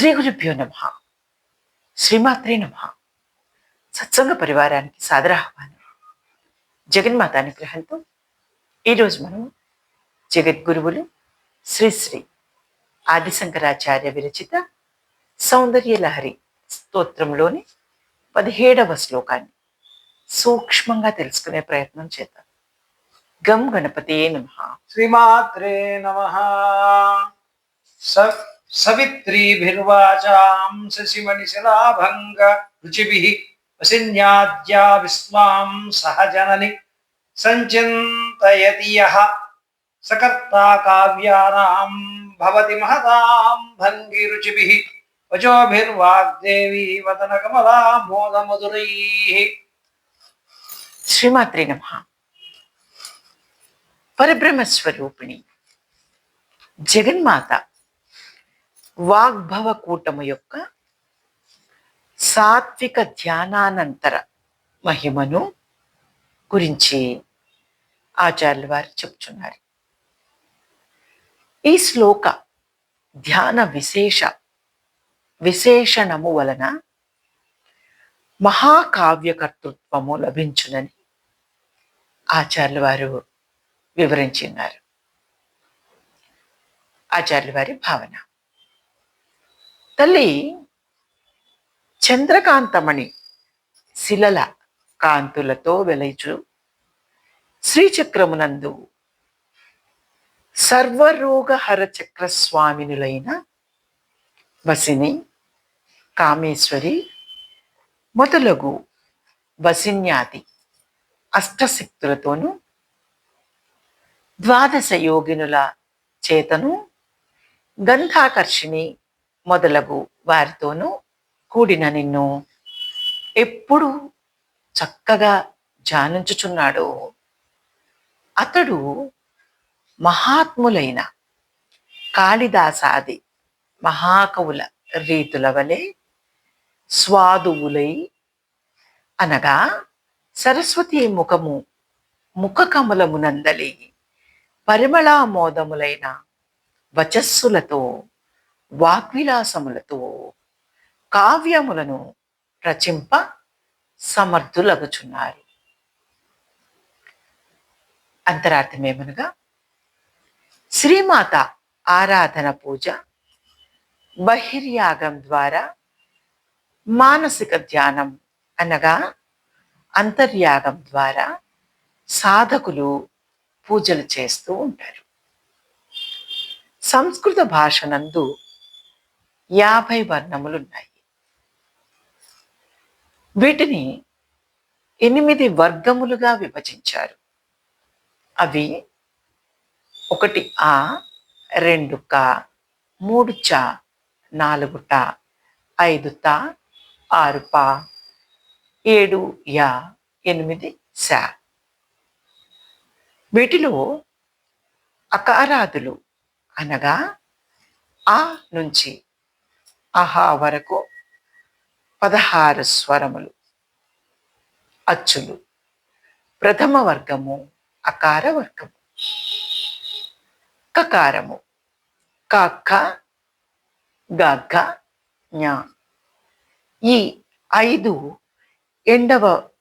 శ్రీ గురుభ్యో నమః. శ్రీమాత్రే నమః. సత్సంగ పరివారానికి సాదర ఆహ్వానం. జగన్మాత అనుగ్రహంతో ఈరోజు మనం జగద్గురువులు శ్రీ శ్రీ ఆదిశంకరాచార్య విరచిత సౌందర్య లహరి స్తోత్రంలోని 17వ శ్లోకాన్ని సూక్ష్మంగా తెలుసుకునే ప్రయత్నం చేద్దాం. గం గణపతియే నమః. శ్రీమాత్రే నమః. సవిత్రీభిర్వాచాం శశిమణిశిలాభంగ రుచిభిః వసిన్యాద్యా విశ్వాం సహజనని సంచింతయతి యః సకర్తా కావ్యానాం భవతి మహతాం భంగి రుచిభిః వచోభిర్వాగ్దేవీ వదన కమలా మోదమధురైః. శ్రీమాత్రే నమః. పరబ్రహ్మస్వరూపిణి జగన్మాత వాగ్భవ కూటము యొక్క సాత్విక ధ్యానానంతర మహిమను గురించి ఆచార్యుల వారు చెప్తున్నారు. ఈ శ్లోక ధ్యాన విశేషణము వలన మహాకావ్యకర్తృత్వము లభించునని ఆచార్యుల వారు వివరించినారు. ఆచార్యుల వారి భావన. తల్లి చంద్రకాంతమణి శిలల కాంతులతో వెలైచు శ్రీచక్రమునందు సర్వరోగహర చక్రస్వామినులైన వసిని, కామేశ్వరి మొదలగు వసిన్యాది అష్టశక్తులతోనూ ద్వాదశ యోగినుల చేతను గంధాకర్షిణి మొదలగు వారితోనూ కూడిన నిన్ను ఎప్పుడు చక్కగా ధ్యానించుచున్నాడో అతడు మహాత్ములైన కాళిదాసాది మహాకవుల రీతుల వలె స్వాదువులై అనగా సరస్వతీ ముఖ కమలమునందలి పరిమళామోదములైన వచస్సులతో వాగ్విలాసములతో కావ్యములను రచింప సమర్థులగుచున్నారు. అంతరార్థమేమనగా శ్రీమాత ఆరాధన పూజ బహిర్యాగం ద్వారా మానసిక ధ్యానం అనగా అంతర్యాగం ద్వారా సాధకులు పూజలు చేస్తూ ఉంటారు. సంస్కృత భాష నందు 50 వర్ణములున్నాయి. వీటిని 8 వర్గములుగా విభజించారు. అవి 1 ఆ, 2 క, 3 చ, 4 ట, 5 త, 6 ప, 7 య, 8 శ. వీటిలో అకారాదులు అనగా ఆ నుంచి అహా వరకు 16 స్వరములు అచ్చులు. ప్రథమ వర్గము అకార వర్గము. కకారము కఖ గఘ ఞ. ఈ 5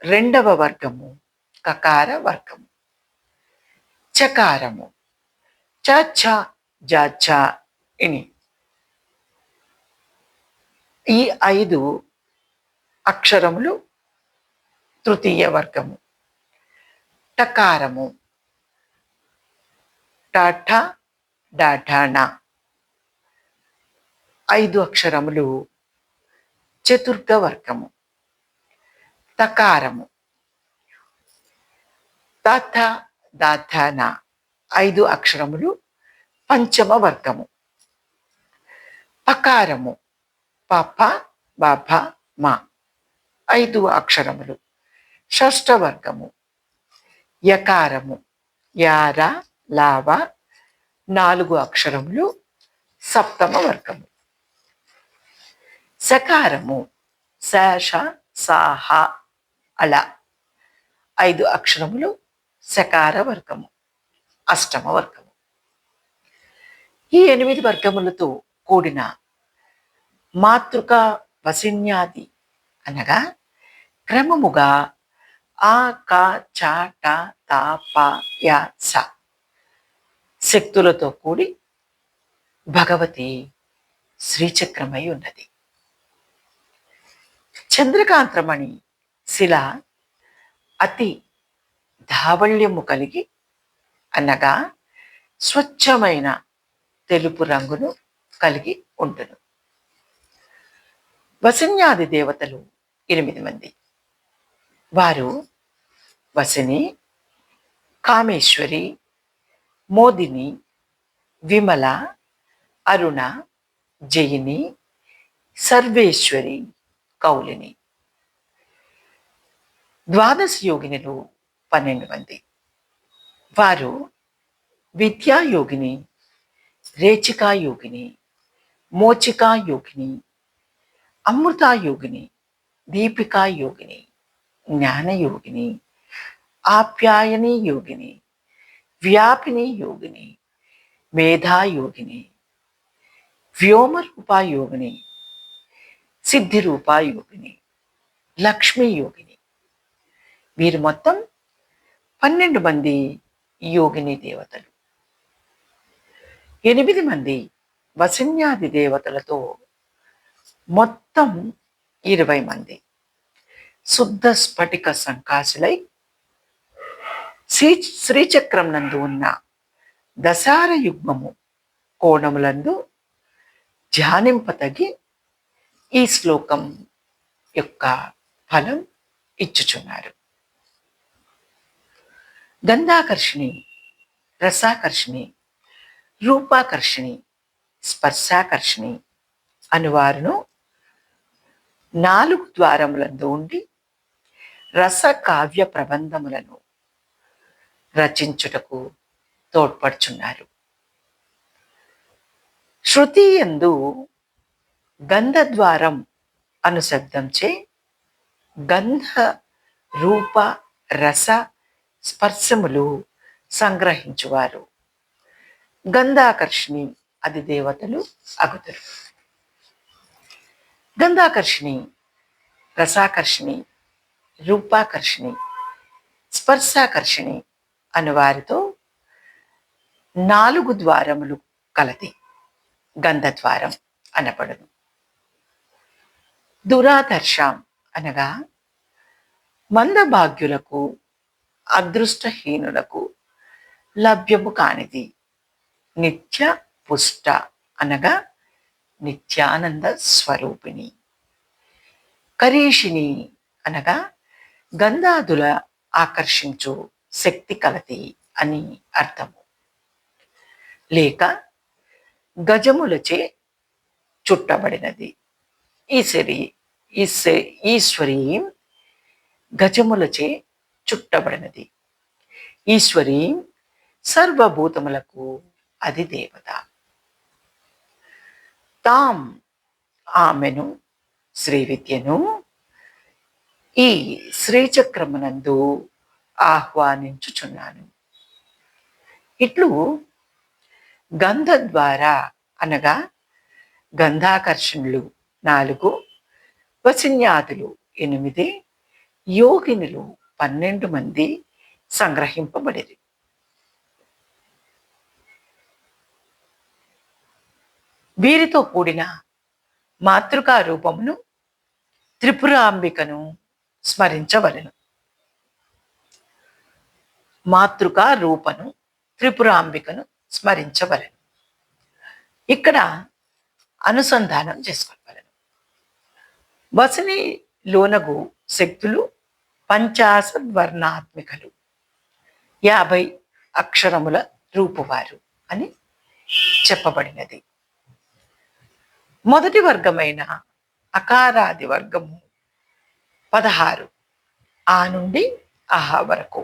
రెండవ వర్గము కకార వర్గము. చకారము చ ఛ జ ఛ ఇని. ఈ 5 అక్షరములు తృతీయ వర్గము. టకారము టాఠ డాఠాణ. 5 అక్షరములు చతుర్థ వర్గము. తకారము తథ దాథాన. 5 అక్షరములు పంచమ వర్గము. పకారము పప బభ మ. 5 అక్షరములు షష్ఠ వర్గము. యకారము యార లావ. 4 అక్షరములు సప్తమ వర్గము. సకారము శేష సాహ అళ. 5 అక్షరములు సకార వర్గము, అష్టమ వర్గము. ఈ 8 వర్గములతో కూడిన మాతృక వసిన్యాది అనగా క్రమముగా ఆ క చ ట త ప య స శక్తులతో కూడి భగవతి శ్రీచక్రమై ఉన్నది. చంద్రకాంతమణి శిల అతి ధావళ్యము కలిగి అనగా స్వచ్ఛమైన తెలుపు రంగును కలిగి ఉండును. వసిన్యాది దేవతలు 8 మంది. వారు వసిని, కామేశ్వరి, మోదిని, విమల, అరుణ, జయిని, సర్వేశ్వరి, కౌలిని. ద్వాదశ యోగినులు 12 మంది. వారు విద్యాయోగిని, రేచికాయోగిని, మోచికాయోగిని, అమృతాయోగిని, దీపికాయోగిని, జ్ఞానయోగిని, ఆప్యాయని యోగిని, వ్యాపిని యోగిని, మేధాయోగిని, వ్యోమరూపాయోగిని, సిద్ధిరూపాయోగిని, లక్ష్మీ యోగిని. వీరు మొత్తం 12 మంది యోగిని దేవతలు. 8 మంది వసిన్యాది దేవతలతో మొత్తం 20 మంది శుద్ధ స్ఫటిక సంకాసులై శ్రీచక్రం నందు ఉన్న దశార యుగ్మము కోణములందు ధ్యానింపతగి ఈ శ్లోకం యొక్క ఫలం ఇచ్చుచున్నారు. గంధాకర్షిణి, రసాకర్షిణి, రూపాకర్షిణి, స్పర్శాకర్షిణి అనువారును 4 ద్వారములందు ఉండి రస కావ్య ప్రబంధములను రచించుటకు తోడ్పడుచున్నారు. శృతి యందు గంధద్వారం అను శబ్దంచే గంధ రూప రస స్పర్శములు సంగ్రహించువారు గంధాకర్షిణి అది దేవతలు అగుదురు. గంధాకర్షిణి, రసాకర్షిణి, రూపాకర్షిణి, స్పర్శాకర్షిణి అను వారితో 4 ద్వారములు కలది గంధద్వారం అనబడును. దురాదర్శం అనగా మందభాగ్యులకు, అదృష్టహీనులకు లభ్యము కానిది. నిత్య పుష్ట అనగా నిత్యానంద స్వరూపిణి. కరీషిణి అనగా గంధాదుల ఆకర్షించు శక్తి కలది అని అర్థము. లేక గజములచే చుట్టబడినది. ఈశ్వరీ గజములచే చుట్టబడినది. ఈశ్వరీ సర్వభూతములకు అది దేవత. తాం ఆమెను శ్రీ విద్యను ఈ శ్రీచక్రమునందు ఆహ్వానించుచున్నాను. ఇట్లు గంధ ద్వారా అనగా గంధాకర్షణులు 4, వసిన్యాదులు 8, యోగినులు 12 మంది సంగ్రహింపబడిరి. వీరితో కూడిన మాతృకా రూపమును త్రిపురాంబికను స్మరించవలెను. మాతృకా రూపను త్రిపురాంబికను స్మరించవలెను. ఇక్కడ అనుసంధానం చేసుకోవలెను. వసిని లోనగు శక్తులు 50 వర్ణాత్మికలు, 50 అక్షరముల రూపువారు అని చెప్పబడినది. మొదటి వర్గమైన అకారాది వర్గము 16, ఆ నుండి ఆహా వరకు.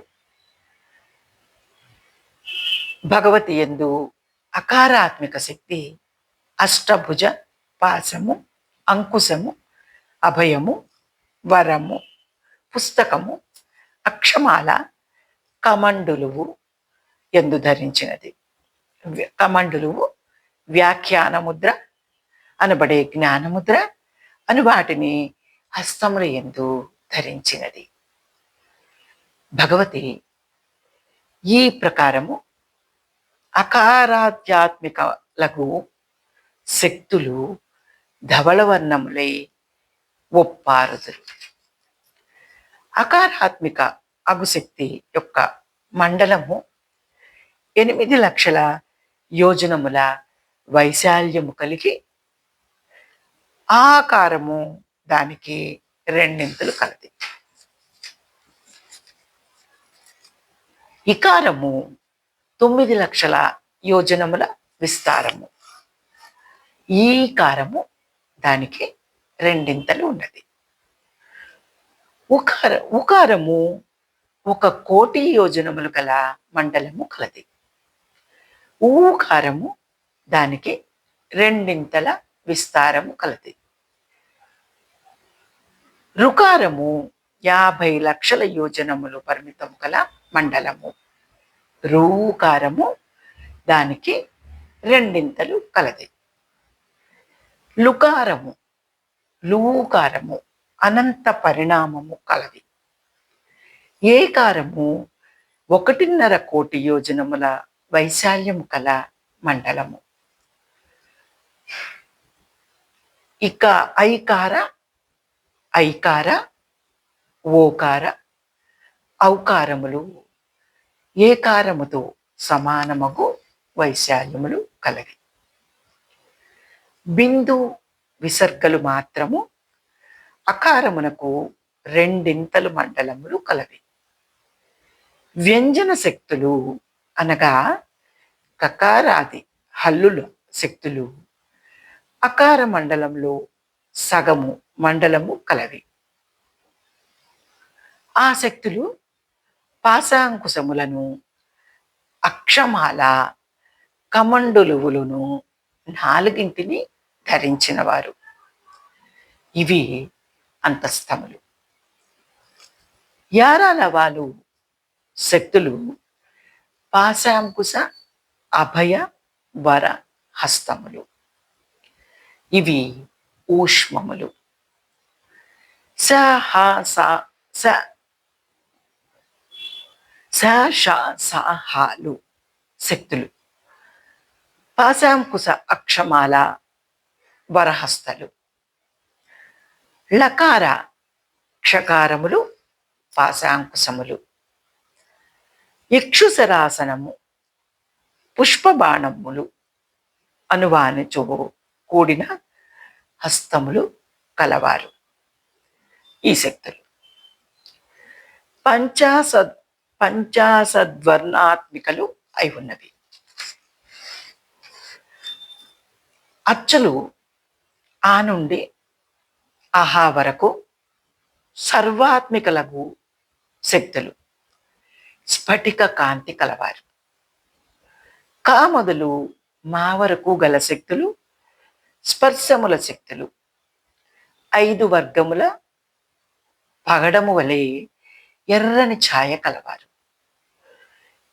భగవతి యందు అకారాత్మిక శక్తి అష్టభుజ, పాశము, అంకుశము, అభయము, వరము, పుస్తకము, అక్షమాల, కమండులువు ఎందు ధరించినది. కమండులువు వ్యాఖ్యాన ముద్ర, అనబడే జ్ఞానముద్ర అను వాటిని హస్తముల యందు ధరించినది. భగవతి ఈ ప్రకారము అకారాధ్యాత్మికలకు శక్తులు ధవళవర్ణములై ఒప్పారుదురు. అకారాత్మిక అగుశక్తి యొక్క మండలము 8,00,000 యోజనముల వైశాల్యము కలిగి ఆకారము దానికి రెండింతలు కలది. ఇకారము 9,00,000 యోజనముల విస్తారము. ఈకారము దానికి రెండింతలు ఉన్నది. ఉకారము 1,00,00,000 యోజనములు గల మండలము కలది. ఊకారము దానికి రెండింతల విస్తారము కలది. రుకారము 50,00,000 యోజనములు పరిమితము గల మండలము. రూకారము దానికి రెండింతలు కలది. లూకారము అనంత పరిణామము కలది. ఏకారము 1,50,00,000 యోజనముల వైశాల్యము కల మండలము. ఇక ఐకార, ఓకార, ఔకారములు ఏకారముతో సమానమగు వైశాల్యములు కలవి. బిందు విసర్గలు మాత్రము అకారమునకు రెండింతలు మండలములు కలవి. వ్యంజన శక్తులు అనగా కకారాది హల్లుల శక్తులు అకార మండలంలో సగము మండలము కలవి. ఆ శక్తులు పాశాంకుశములను, అక్షమాల, కమండులువులను 4 ధరించిన వారు. ఇవి అంతస్తములు. యారాలవాలు శక్తులు పాశాంకుశ, అభయ, వర హస్తములు. ఇవి ఊష్మములు. సాహాలు శక్తులు పాశాంకుశ, అక్షమాల, వరహస్తలు. లకార క్షకారములు పాశాంకుశములు. ఇక్షుసరాసనము, పుష్పబాణములు అనువానిచో కూడిన హస్తములు కలవారు ఈ శక్తులు. పంచాశద్వర్ణాత్మికలు అయి ఉన్నవి. అచ్చులు ఆ నుండి ఆహా వరకు సర్వాత్మికలకు శక్తులు స్ఫటిక కాంతి కలవారు. కా మొదలు మా వరకు గల శక్తులు స్పర్శముల శక్తులు 5 వర్గముల పగడము వలె ఎర్రని ఛాయ కలవారు.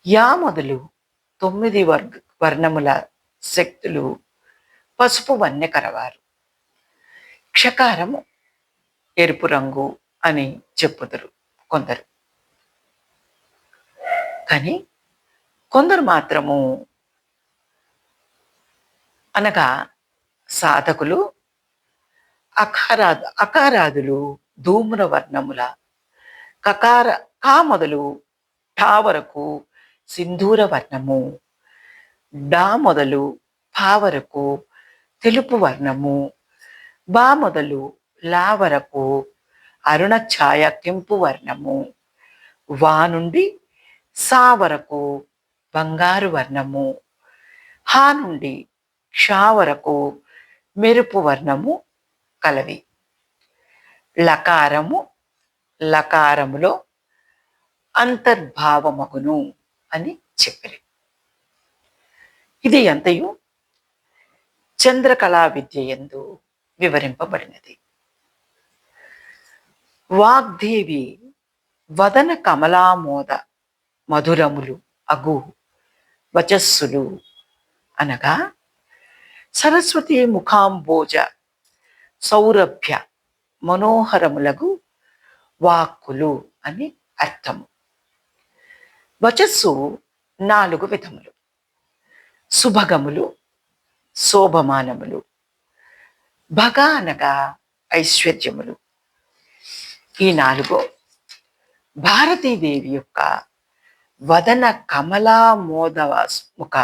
యా మొదలు 9 వర్ణముల శక్తులు పసుపు వన్నె కలవారు. క్షకారము ఎరుపు రంగు అని చెప్పుదురు కొందరు. కానీ కొందరు మాత్రము అనగా సాధకులు అకారాదులు ధూమ్ర వర్ణముల, కా మొదలు ఠా వరకు సింధూర వర్ణము, డా మొదలు పా వరకు తెలుపు వర్ణము, బా మొదలు లా వరకు అరుణ ఛాయ కెంపు వర్ణము, వా నుండి సా వరకు బంగారు వర్ణము, హా నుండి క్షా వరకు మెరుపు వర్ణము కలవి. లకారములో అంతర్భావమగును అని చెప్పిరి. ఇది అంతయు చంద్రకళా విద్య యందు వివరింపబడినది. వాగ్దేవి వదన కమలామోద మధురములు అగు వచస్సులు అనగా సరస్వతి ముఖాంబోజ సౌరభ్య మనోహరములగు వాక్కులు అని అర్థము. వచస్సు 4 విధములు: సుభగములు, శోభమానములు, భగ అనగా ఐశ్వర్యములు. ఈ 4 భారతీదేవి యొక్క వదన కమలా మోదముఖ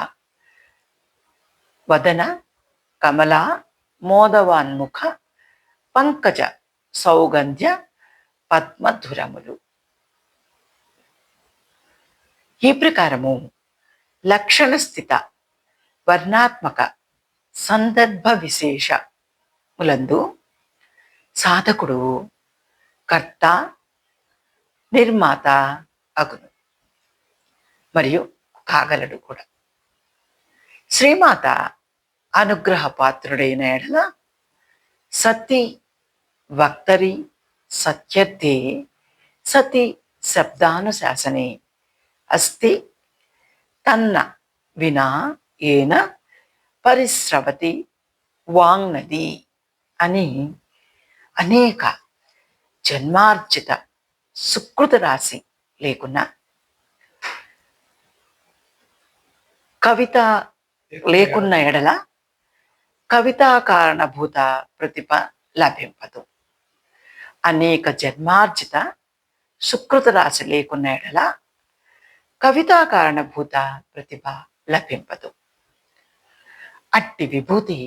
వదన కమలా మోదవాన్ముఖ పంకజ సౌగంధ్య పద్మధురములు. ఈ ప్రకారము లక్షణ స్థిత వర్ణాత్మక సందర్భ విశేషములందు సాధకుడు కర్త నిర్మాత అగును మరియు కాగలడు కూడా. శ్రీమాత అనుగ్రహ పాత్రుడైన ఎడల సతి వక్తరి సత్యర్థే సతి శబ్దానుశాసనే అస్తి తన్న వినా ఏన పరిస్రవతి వాంగ్నది అని అనేక జన్మార్జిత సుకృత రాశి లేకున్నా, కవిత లేకున్న ఎడల కవితా కారణభూత ప్రతిభ లభింపదు. అనేక జన్మార్జిత సుకృత రాశి లేకున్న ఎడల కవితా కారణభూత ప్రతిభ లభింపదు. అట్టి విభూతి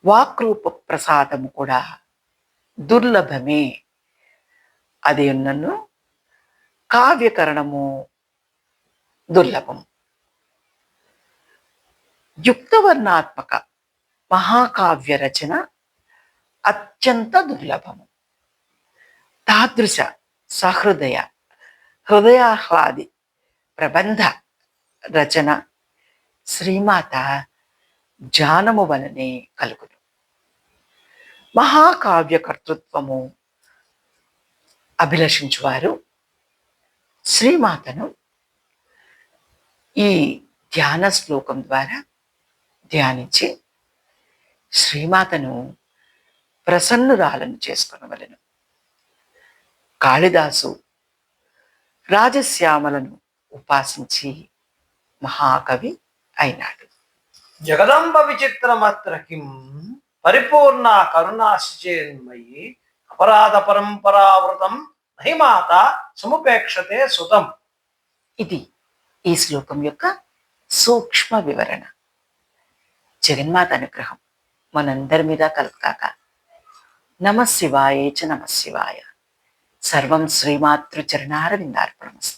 వాక్రూప ప్రసాదము కూడా దుర్లభమే. అది ఉన్నను కావ్యకరణము దుర్లభం. యుక్తవర్ణాత్మక మహాకావ్య రచన అత్యంత దుర్లభము. తాదృశ సహృదయ హృదయాహ్లాది ప్రబంధ రచన శ్రీమాత జానము వలనే కలుగును. మహాకావ్య కర్తృత్వము అభిలషించువారు శ్రీమాతను ఈ ధ్యాన శ్లోకం ద్వారా ధ్యానించి శ్రీమాతను ప్రసన్నురాలను చేసుకొనవలెను. కాళిదాసు రాజశ్యామలను ఉపాసించి మహాకవి అయినాడు. జగదంబ విచిత్రమత్ర కిం పరిపూర్ణ కరుణాశ్చేన్మయి అపరాధ పరంపరావృతం మహిమాత సముపేక్షతే సుతం. ఇది ఈ శ్లోకం యొక్క సూక్ష్మ వివరణ. జగన్మాత అనుగ్రహం మనందరి మీద కలుగుగాక. నమః శివాయ చ నమః శివాయ. సర్వం శ్రీమాతృ చరణారవిందార్పణమస్తు.